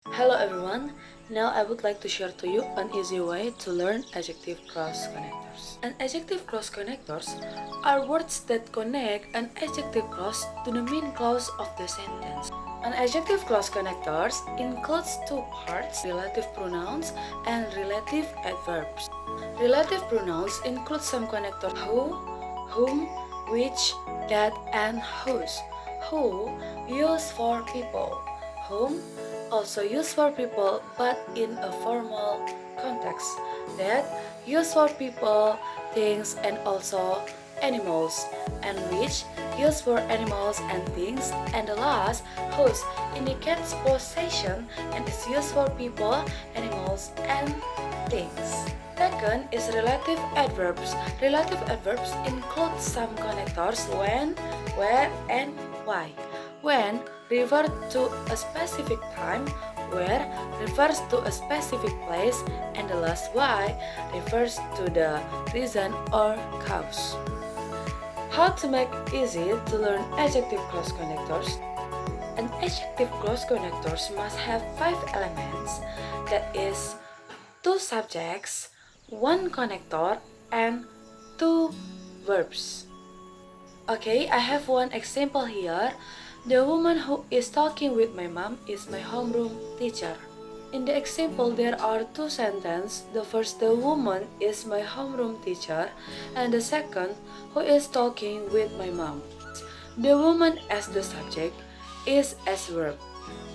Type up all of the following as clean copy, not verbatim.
Hello everyone, now I would like to share to you an easy way to learn adjective cross connectors. And adjective cross connectors are words that connect an adjective clause to the main clause of the sentence. An adjective cross connectors includes two parts, relative pronouns and relative adverbs. Relative pronouns include some connectors who, whom, which, that, and whose. Who used for people, whom also used for people but in a formal context. That used for people, things, and also animals. And which used for animals and things. And the last, whose, indicates possession and is used for people, animals, and things. Second is relative adverbs. Relative adverbs include some connectors when, where, and why. When refer to a specific time, where refers to a specific place, and the last why refers to the reason or cause. How to make easy to learn adjective clause connectors? An adjective clause connectors must have 5 elements, that is 2 subjects, 1 connector, and 2 verbs. Okay, I have one example here. The woman who is talking with my mom is my homeroom teacher. In the example, there are 2 sentences. The first, the woman is my homeroom teacher, and the second, who is talking with my mom. The woman as the subject is as verb.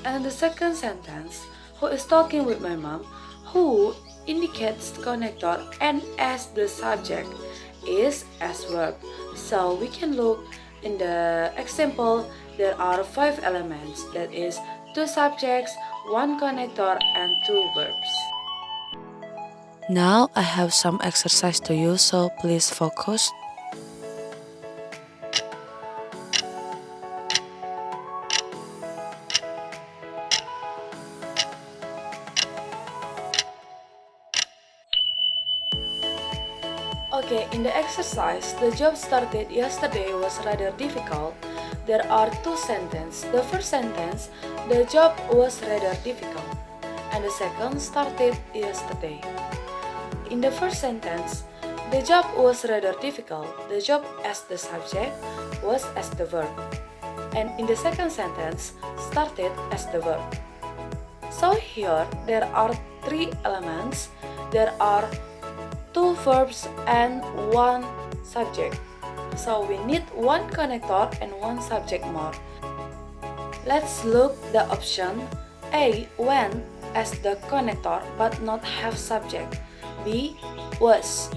And the second sentence, who is talking with my mom, who indicates connector and as the subject is as verb. So we can look in the example, there are 5 elements, that is 2 subjects, 1 connector, and 2 verbs. Now I have some exercise to you, so please focus. Okay, in the exercise, the job started yesterday was rather difficult. There are 2 sentences. The first sentence, the job was rather difficult. And the second, started yesterday. In the first sentence, the job was rather difficult. The job as the subject was as the verb. And in the second sentence, started as the verb. So here, there are 3 elements. There are 2 verbs and 1 subject. So we need 1 connector and 1 subject more. Let's look the option A, when as the connector but not have subject. B, was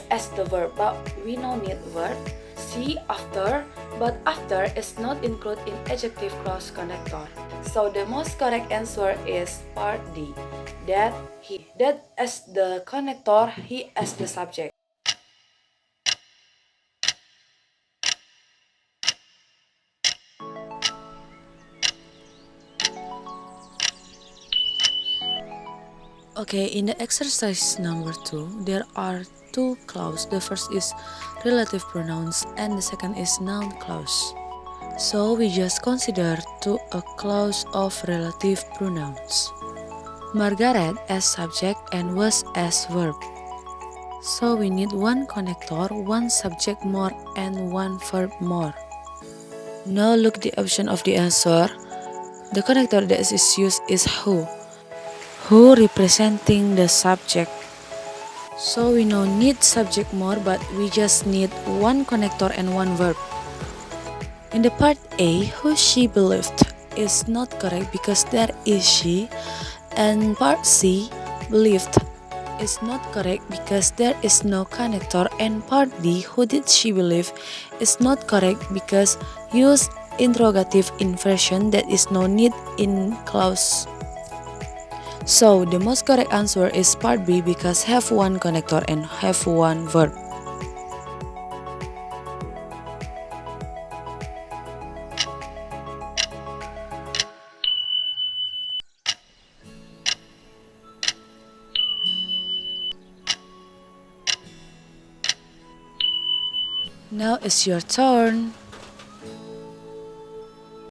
as the verb but we no need verb. C, after, but after is not included in adjective clause connector. So the most correct answer is part D, that he. That as the connector, he as the subject. Okay, in the exercise number 2, there are 2 clauses. The first is relative pronouns and the second is noun clause. So we just consider a clause of relative pronouns. Margaret as subject and was as verb. So we need 1 connector, 1 subject more, and 1 verb more. Now look the option of the answer. The connector that is used is who representing the subject. So we no need subject more, but we just need 1 connector and 1 verb. In the part A, who she believed is not correct because there is she, and part C, believed is not correct because there is no connector, and part D, who did she believe, is not correct because use interrogative inversion that is no need in clause. So the most correct answer is part B because have 1 connector and have 1 verb. Now it's your turn.